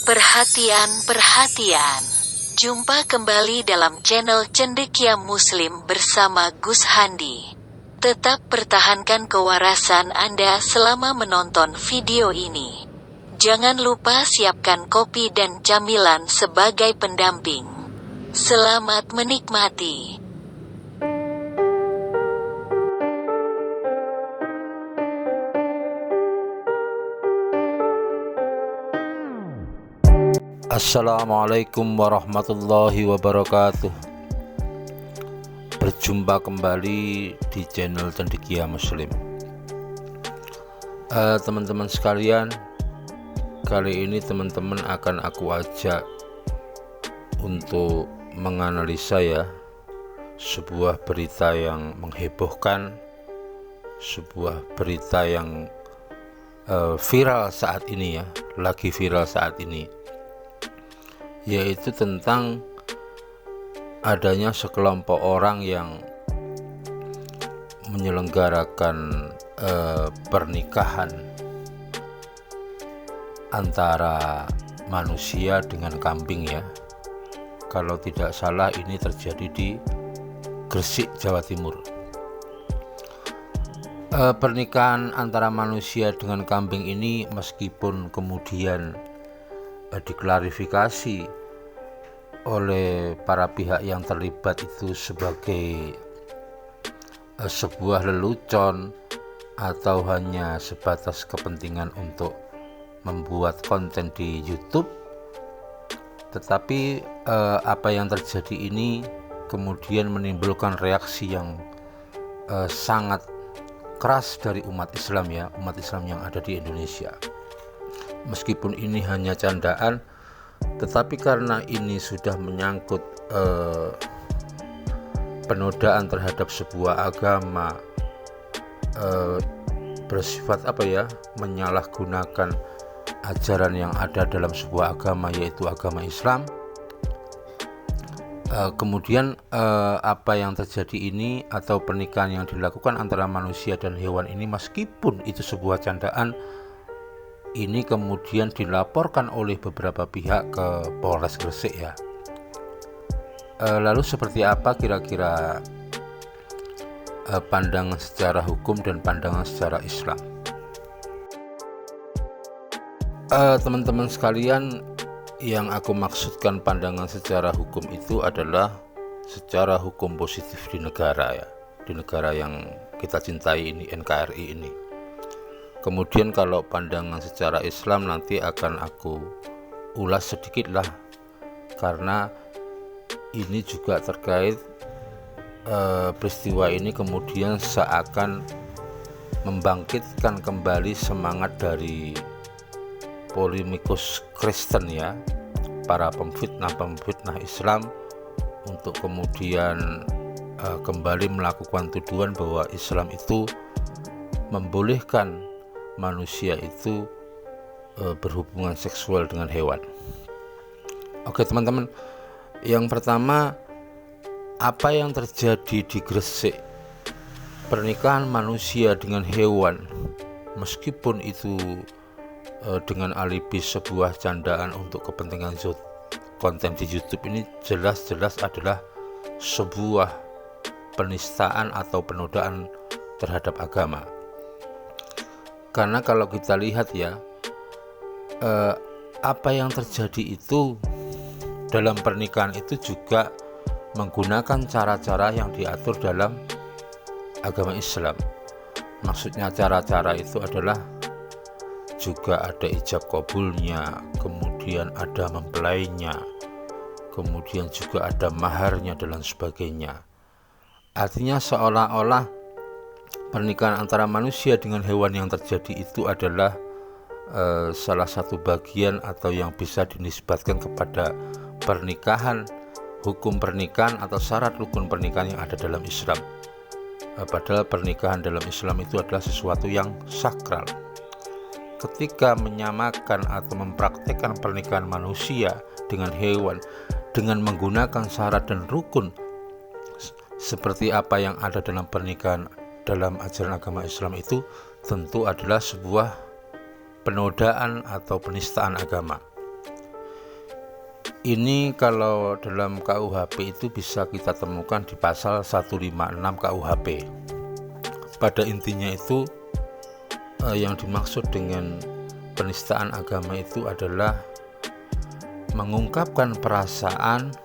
Perhatian. Jumpa kembali dalam channel Cendekia Muslim bersama Gus Handi. Tetap pertahankan kewarasan Anda selama menonton video ini. Jangan lupa siapkan kopi dan camilan sebagai pendamping. Selamat menikmati. Assalamualaikum warahmatullahi wabarakatuh. Berjumpa kembali di channel Cendekia Muslim. Teman-teman sekalian, kali ini teman-teman akan aku ajak untuk menganalisa sebuah berita yang menghebohkan, sebuah berita yang viral saat ini lagi viral saat ini, yaitu tentang adanya sekelompok orang yang menyelenggarakan pernikahan antara manusia dengan kambing Kalau tidak salah ini terjadi di Gresik, Jawa Timur. Pernikahan antara manusia dengan kambing ini meskipun kemudian diklarifikasi oleh para pihak yang terlibat itu sebagai sebuah lelucon atau hanya sebatas kepentingan untuk membuat konten di YouTube, tetapi apa yang terjadi ini kemudian menimbulkan reaksi yang sangat keras dari umat Islam yang ada di Indonesia. Meskipun ini hanya candaan, tetapi karena ini sudah menyangkut penodaan terhadap sebuah agama, bersifat menyalahgunakan ajaran yang ada dalam sebuah agama, yaitu agama Islam. Kemudian apa yang terjadi ini atau pernikahan yang dilakukan antara manusia dan hewan ini, meskipun itu sebuah candaan, ini kemudian dilaporkan oleh beberapa pihak ke Polres Gresik Lalu seperti apa kira-kira pandangan secara hukum dan pandangan secara Islam? Teman-teman sekalian, yang aku maksudkan pandangan secara hukum itu adalah secara hukum positif di negara yang kita cintai ini, NKRI ini. Kemudian kalau pandangan secara Islam nanti akan aku ulas sedikit karena ini juga terkait peristiwa ini kemudian seakan membangkitkan kembali semangat dari polemikus Kristen para pemfitnah Islam untuk kemudian kembali melakukan tuduhan bahwa Islam itu membolehkan manusia itu berhubungan seksual dengan hewan. Oke teman-teman, yang pertama, apa yang terjadi di Gresik, pernikahan manusia dengan hewan, meskipun itu dengan alibi sebuah candaan untuk kepentingan konten di YouTube, ini jelas-jelas adalah sebuah penistaan atau penodaan terhadap agama. Karena kalau kita lihat apa yang terjadi itu dalam pernikahan itu juga menggunakan cara-cara yang diatur dalam agama Islam. Maksudnya cara-cara itu adalah juga ada ijab kabulnya, kemudian ada mempelainya, kemudian juga ada maharnya dan sebagainya. Artinya seolah-olah pernikahan antara manusia dengan hewan yang terjadi itu adalah salah satu bagian atau yang bisa dinisbatkan kepada pernikahan, hukum pernikahan atau syarat rukun pernikahan yang ada dalam Islam. Padahal pernikahan dalam Islam itu adalah sesuatu yang sakral. Ketika menyamakan atau mempraktekkan pernikahan manusia dengan hewan dengan menggunakan syarat dan rukun seperti apa yang ada dalam pernikahan dalam ajaran agama Islam, itu tentu adalah sebuah penodaan atau penistaan agama. Ini kalau dalam KUHP itu bisa kita temukan di pasal 156 KUHP. Pada intinya itu yang dimaksud dengan penistaan agama itu adalah mengungkapkan perasaan,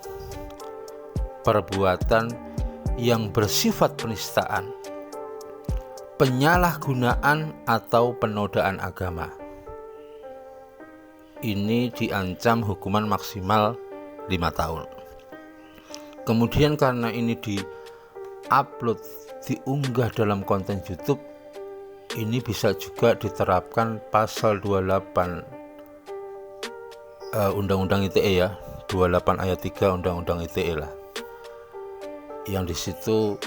perbuatan yang bersifat penistaan, penyalahgunaan atau penodaan agama. Ini diancam hukuman maksimal 5 tahun. Kemudian karena ini diupload, diunggah dalam konten YouTube, ini bisa juga diterapkan pasal 28 Undang-Undang ITE ya, 28 ayat 3 Undang-Undang ITE lah. Yang di situ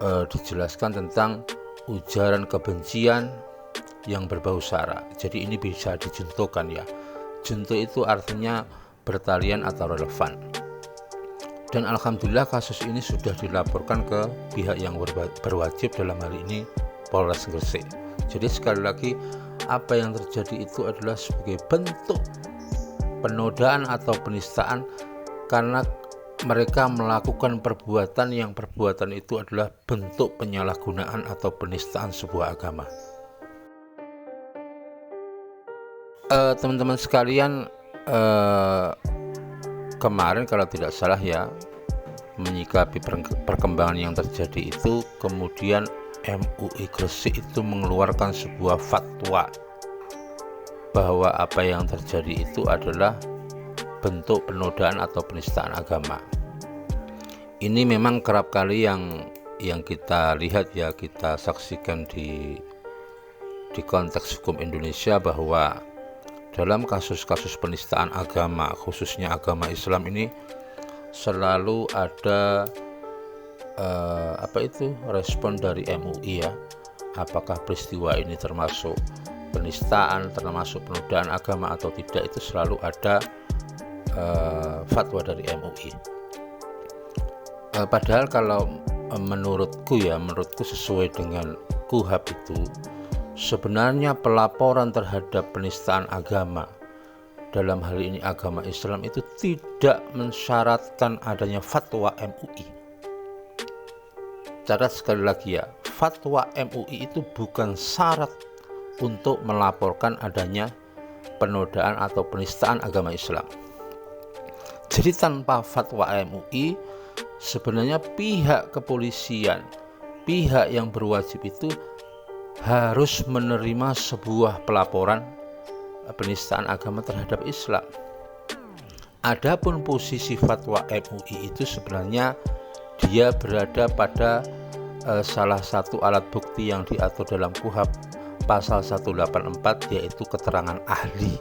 dijelaskan tentang ujaran kebencian yang berbau sara. Jadi ini bisa dijuntukan ya. Junto itu artinya bertalian atau relevan. Dan alhamdulillah kasus ini sudah dilaporkan ke pihak yang berwajib, dalam hal ini Polres Gresik. Jadi sekali lagi, apa yang terjadi itu adalah sebagai bentuk penodaan atau penistaan karena mereka melakukan perbuatan yang perbuatan itu adalah bentuk penyalahgunaan atau penistaan sebuah agama. Teman-teman sekalian, kemarin kalau tidak salah ya, menyikapi perkembangan yang terjadi itu, kemudian MUI Gresik itu mengeluarkan sebuah fatwa bahwa apa yang terjadi itu adalah bentuk penodaan atau penistaan agama. Ini memang kerap kali yang kita lihat ya, kita saksikan di konteks hukum Indonesia, bahwa dalam kasus-kasus penistaan agama, khususnya agama Islam ini, selalu ada respon dari MUI ya. Apakah peristiwa ini termasuk penistaan, termasuk penodaan agama atau tidak, itu selalu ada fatwa dari MUI. Padahal kalau menurutku sesuai dengan KUHP itu, sebenarnya pelaporan terhadap penistaan agama, dalam hal ini agama Islam, itu tidak mensyaratkan adanya fatwa MUI. Catat sekali lagi ya, fatwa MUI itu bukan syarat untuk melaporkan adanya penodaan atau penistaan agama Islam. Jadi tanpa fatwa MUI, sebenarnya pihak kepolisian, pihak yang berwajib itu harus menerima sebuah pelaporan penistaan agama terhadap Islam. Adapun posisi fatwa MUI itu sebenarnya dia berada pada salah satu alat bukti yang diatur dalam KUHP pasal 184, yaitu keterangan ahli.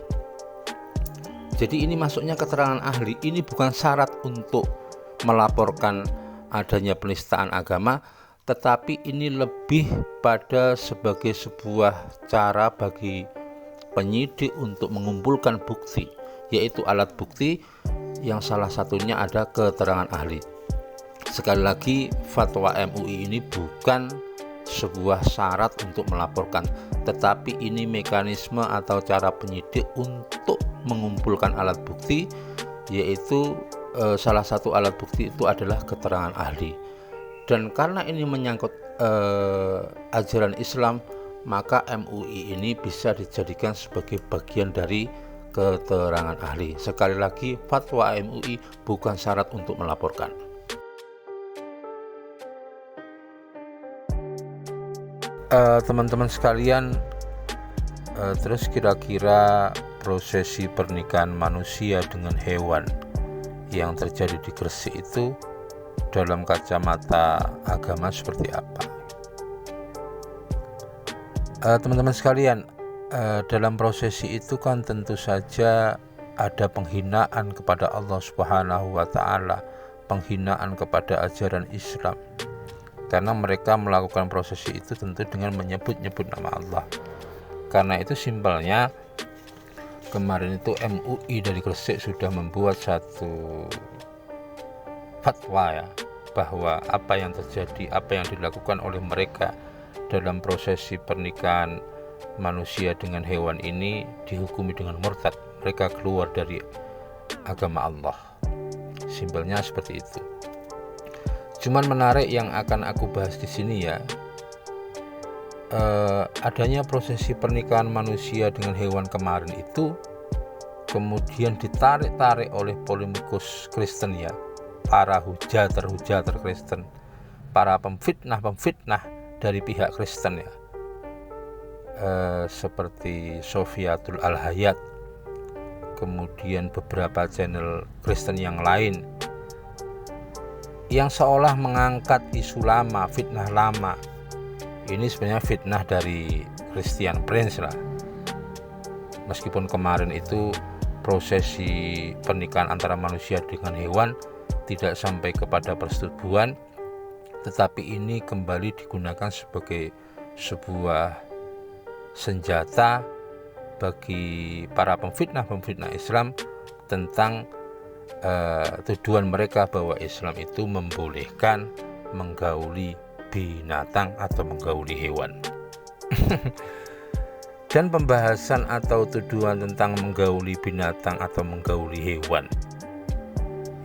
Jadi ini masuknya keterangan ahli, ini bukan syarat untuk melaporkan adanya penistaan agama, tetapi ini lebih pada sebagai sebuah cara bagi penyidik untuk mengumpulkan bukti, yaitu alat bukti yang salah satunya ada keterangan ahli. Sekali lagi, fatwa MUI ini bukan sebuah syarat untuk melaporkan, tetapi ini mekanisme atau cara penyidik untuk mengumpulkan alat bukti, yaitu salah satu alat bukti itu adalah keterangan ahli. Dan karena ini menyangkut ajaran Islam, maka MUI ini bisa dijadikan sebagai bagian dari keterangan ahli. Sekali lagi, fatwa MUI bukan syarat untuk melaporkan. Teman-teman sekalian, terus kira-kira prosesi pernikahan manusia dengan hewan yang terjadi di Gresik itu dalam kacamata agama seperti apa? Teman-teman sekalian, dalam prosesi itu kan tentu saja ada penghinaan kepada Allah Subhanahu wa Ta'ala, penghinaan kepada ajaran Islam, karena mereka melakukan prosesi itu tentu dengan menyebut-nyebut nama Allah. Karena itu simpelnya, kemarin itu MUI dari Gresik sudah membuat satu fatwa ya, bahwa apa yang terjadi, apa yang dilakukan oleh mereka dalam prosesi pernikahan manusia dengan hewan ini dihukumi dengan murtad. Mereka keluar dari agama Allah. Simpelnya seperti itu. Cuman menarik yang akan aku bahas di sini ya, adanya prosesi pernikahan manusia dengan hewan kemarin itu kemudian ditarik-tarik oleh polemikus Kristen ya, para hujater Kristen, para pemfitnah dari pihak Kristen ya, seperti Sofiatul Al-Hayat, kemudian beberapa channel Kristen yang lain yang seolah mengangkat isu lama, fitnah lama. Ini sebenarnya fitnah dari Christian Prince lah. Meskipun kemarin itu prosesi pernikahan antara manusia dengan hewan tidak sampai kepada persetubuhan, tetapi ini kembali digunakan sebagai sebuah senjata bagi para pemfitnah Islam tentang tuduhan mereka bahwa Islam itu membolehkan menggauli binatang atau menggauli hewan. Dan pembahasan atau tuduhan tentang menggauli binatang atau menggauli hewan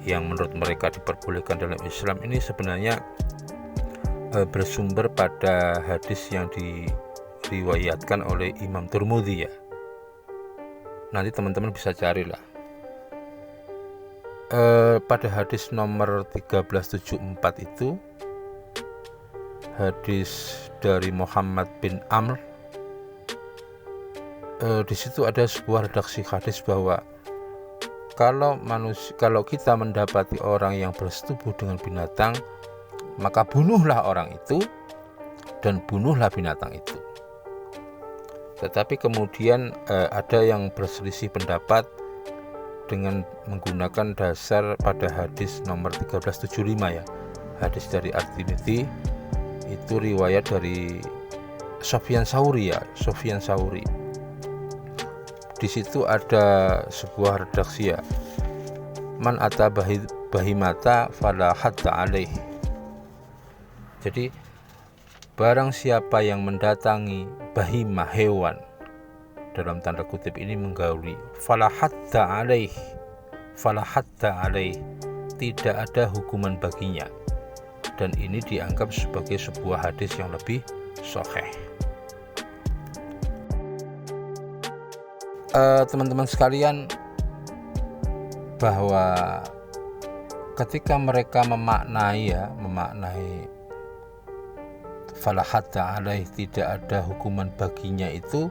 yang menurut mereka diperbolehkan dalam Islam ini sebenarnya bersumber pada hadis yang diriwayatkan oleh Imam Tirmidzi ya. Nanti teman-teman bisa carilah. Pada hadis nomor 1374 itu, hadis dari Muhammad bin Amr, di situ ada sebuah redaksi hadis bahwa kalau kita mendapati orang yang bersetubuh dengan binatang, maka bunuhlah orang itu dan bunuhlah binatang itu. Tetapi kemudian ada yang berselisih pendapat dengan menggunakan dasar pada hadis nomor 1375 ya, hadis dari At-Tirmidzi, itu riwayat dari Sufyan Tsauri. Di situ ada sebuah redaksi ya, man ata bahimata fala hadda alaih. Jadi barang siapa yang mendatangi bahimah hewan, dalam tanda kutip ini menggauli, fala hadda alaih, tidak ada hukuman baginya. Dan ini dianggap sebagai sebuah hadis yang lebih sahih. Teman-teman sekalian, bahwa ketika mereka memaknai fala hadda alaih, tidak ada hukuman baginya, itu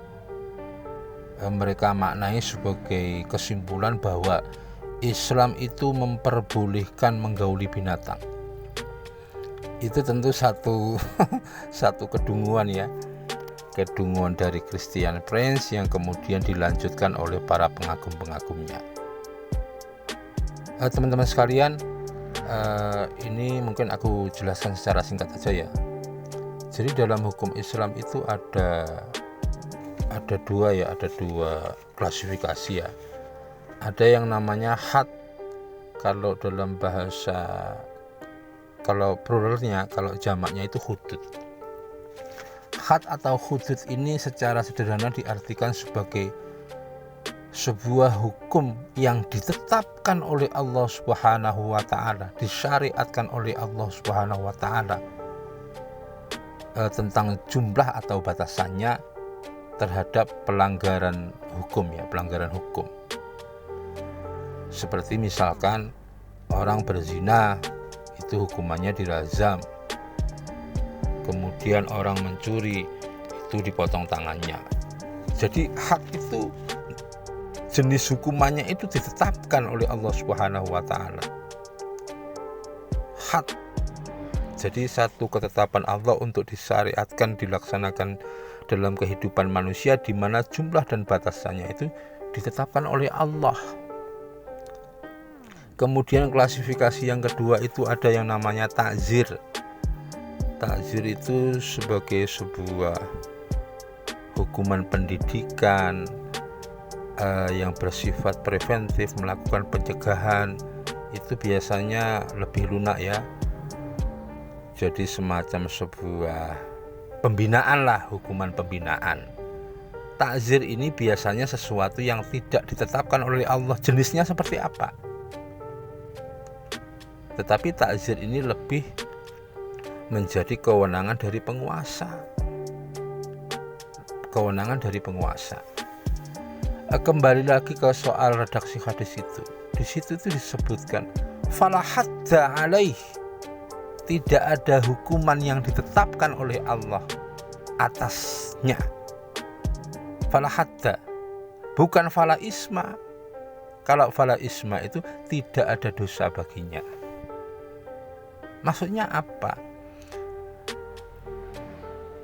mereka maknai sebagai kesimpulan bahwa Islam itu memperbolehkan menggauli binatang. Itu tentu satu kedunguan ya, kedunguan dari Christian Prince yang kemudian dilanjutkan oleh para pengagum-pengagumnya. Teman-teman sekalian, ini mungkin aku jelaskan secara singkat saja ya. Jadi dalam hukum Islam itu ada dua klasifikasi ya. Ada yang namanya had, kalau dalam bahasa, kalau pluralnya, kalau jamaknya itu hudud. Had atau hudud ini secara sederhana diartikan sebagai sebuah hukum yang ditetapkan oleh Allah Subhanahu wa taala, disyariatkan oleh Allah Subhanahu wa taala, tentang jumlah atau batasannya terhadap pelanggaran hukum. Seperti misalkan orang berzina, itu hukumannya dirajam. Kemudian orang mencuri, itu dipotong tangannya. Jadi hak itu, jenis hukumannya itu ditetapkan oleh Allah Subhanahu wa taala. Had, jadi satu ketetapan Allah untuk disyariatkan, dilaksanakan dalam kehidupan manusia, di mana jumlah dan batasannya itu ditetapkan oleh Allah. Kemudian klasifikasi yang kedua itu ada yang namanya takzir. Takzir itu sebagai sebuah hukuman pendidikan yang bersifat preventif, melakukan pencegahan. Itu biasanya lebih lunak ya. Jadi semacam sebuah pembinaan lah, hukuman pembinaan. Takzir ini biasanya sesuatu yang tidak ditetapkan oleh Allah jenisnya seperti apa. Tetapi takzir ini lebih menjadi kewenangan dari penguasa. Kewenangan dari penguasa. Kembali lagi ke soal redaksi hadis itu. Di situ itu disebutkan fala hadda alaih. Tidak ada hukuman yang ditetapkan oleh Allah atasnya. Fala hadda, bukan fala isma. Kalau fala isma itu tidak ada dosa baginya. Maksudnya apa?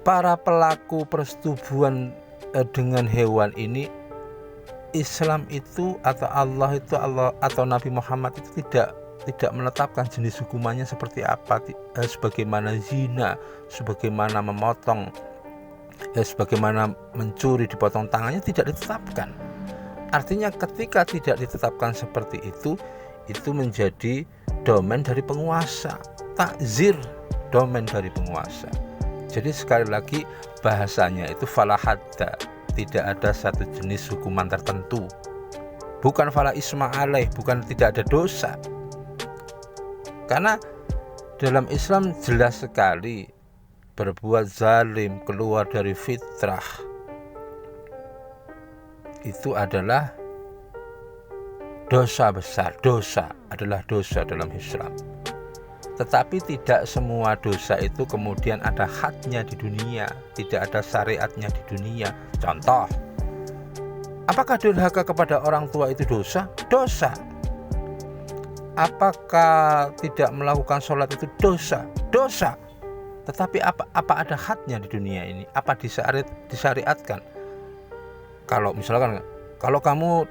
Para pelaku persetubuhan dengan hewan ini, Islam itu atau Allah atau Nabi Muhammad itu tidak menetapkan jenis hukumannya seperti apa, sebagaimana zina, sebagaimana memotong, sebagaimana mencuri dipotong tangannya, tidak ditetapkan. Artinya ketika tidak ditetapkan seperti itu menjadi domain dari penguasa. Takzir domain dari penguasa. Jadi sekali lagi bahasanya itu fala hadda, tidak ada satu jenis hukuman tertentu. Bukan fala isma alaih, bukan tidak ada dosa. Karena dalam Islam jelas sekali berbuat zalim keluar dari fitrah itu adalah dosa besar. Dosa adalah dosa dalam Islam. Tetapi tidak semua dosa itu kemudian ada hadnya di dunia, tidak ada syariatnya di dunia. Contoh, apakah durhaka kepada orang tua itu dosa? Dosa. Apakah tidak melakukan sholat itu dosa? Dosa. Tetapi apa ada hadnya di dunia ini? Apa disyariatkan? Kalau misalkan, kalau kamu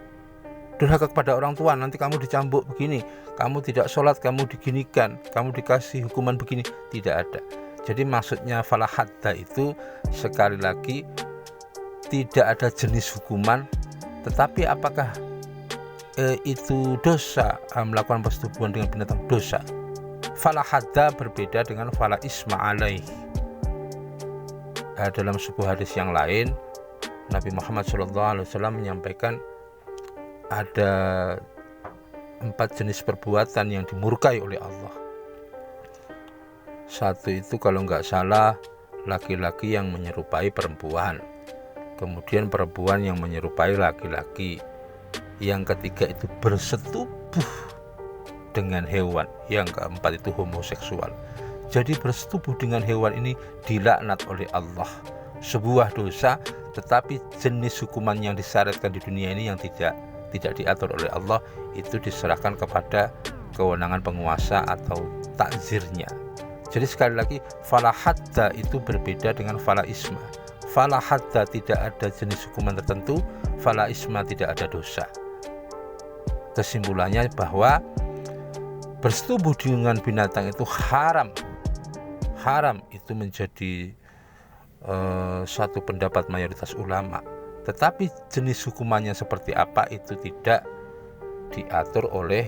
durhaka kepada orang tua, nanti kamu dicambuk begini, kamu tidak sholat, kamu diginikan, kamu dikasih hukuman begini. Tidak ada. Jadi maksudnya fala hadda itu sekali lagi tidak ada jenis hukuman, tetapi apakah itu dosa melakukan persetubuhan dengan binatang? Dosa. Fala hadda berbeda dengan fala isma alaih. Dalam sebuah hadis yang lain, Nabi Muhammad SAW menyampaikan ada 4 jenis perbuatan yang dimurkai oleh Allah. Satu itu kalau nggak salah laki-laki yang menyerupai perempuan, kemudian perempuan yang menyerupai laki-laki, yang ketiga itu bersetubuh dengan hewan, yang keempat itu homoseksual. Jadi bersetubuh dengan hewan ini dilaknat oleh Allah, sebuah dosa, tetapi jenis hukuman yang disyaratkan di dunia ini yang tidak diatur oleh Allah, itu diserahkan kepada kewenangan penguasa atau takzirnya. Jadi sekali lagi fala hadda itu berbeda dengan fala isma. Fala hadda tidak ada jenis hukuman tertentu, fala isma tidak ada dosa. Kesimpulannya bahwa bersetubuh dengan binatang itu haram. Haram itu menjadi satu pendapat mayoritas ulama. Tetapi jenis hukumannya seperti apa itu tidak diatur oleh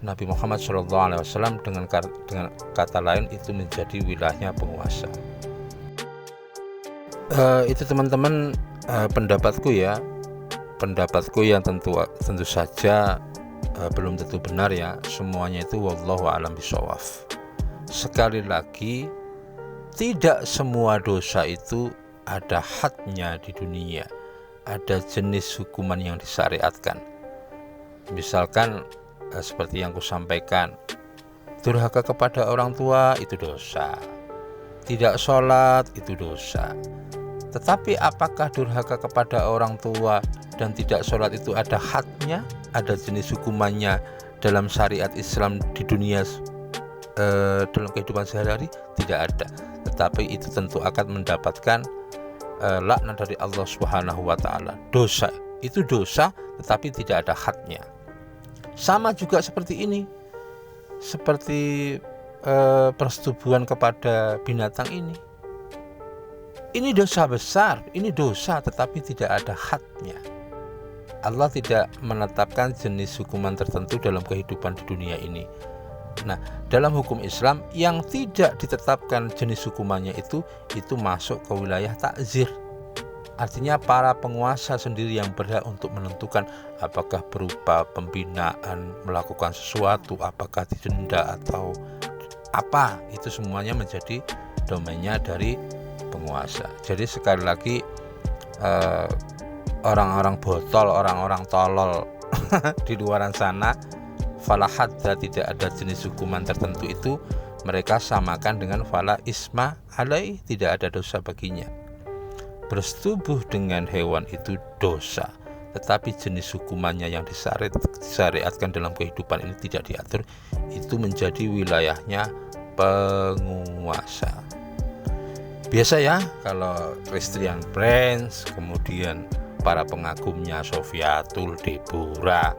Nabi Muhammad SAW. Dengan kata lain itu menjadi wilayahnya penguasa. Itu teman-teman pendapatku ya. Pendapatku yang tentu saja belum tentu benar ya. Semuanya itu wallahu a'lam bishawab. Sekali lagi, tidak semua dosa itu ada hadnya di dunia, ada jenis hukuman yang disyariatkan. Misalkan seperti yang kusampaikan, durhaka kepada orang tua itu dosa, tidak sholat itu dosa. Tetapi apakah durhaka kepada orang tua dan tidak sholat itu ada hadnya, ada jenis hukumannya dalam syariat Islam di dunia, dalam kehidupan sehari-hari? Tidak ada. Tetapi itu tentu akan mendapatkan laknat dari Allah Subhanahu wa taala. Dosa itu dosa, tetapi tidak ada hadnya. Sama juga seperti ini. Seperti persetubuhan kepada binatang ini. Ini dosa besar, ini dosa tetapi tidak ada hadnya. Allah tidak menetapkan jenis hukuman tertentu dalam kehidupan di dunia ini. Nah, dalam hukum Islam yang tidak ditetapkan jenis hukumannya itu masuk ke wilayah takzir Artinya para penguasa sendiri yang berhak untuk menentukan apakah berupa pembinaan, melakukan sesuatu, apakah didenda atau apa, itu semuanya menjadi domainnya dari penguasa. Jadi sekali lagi orang-orang botol, orang-orang tolol di luaran sana, fala hadda, tidak ada jenis hukuman tertentu itu mereka samakan dengan fala isma alaih, tidak ada dosa baginya. Bersetubuh dengan hewan itu dosa, tetapi jenis hukumannya yang disyariatkan dalam kehidupan ini tidak diatur, itu menjadi wilayahnya penguasa. Biasa ya kalau Christian Prince, kemudian para pengagumnya Sofiatul, Deborah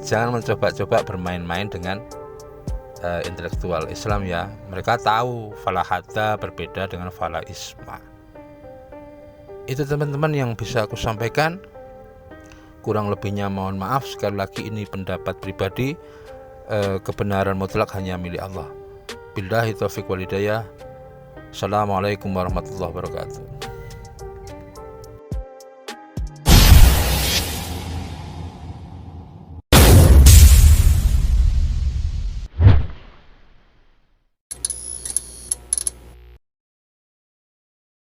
jangan mencoba-coba bermain-main dengan intelektual Islam ya. Mereka tahu fala hadda berbeda dengan fala isma. Itu teman-teman yang bisa aku sampaikan. Kurang lebihnya mohon maaf. Sekali lagi ini pendapat pribadi, kebenaran mutlak hanya milik Allah. Billahi taufiq wal hidayah. Assalamualaikum warahmatullahi wabarakatuh.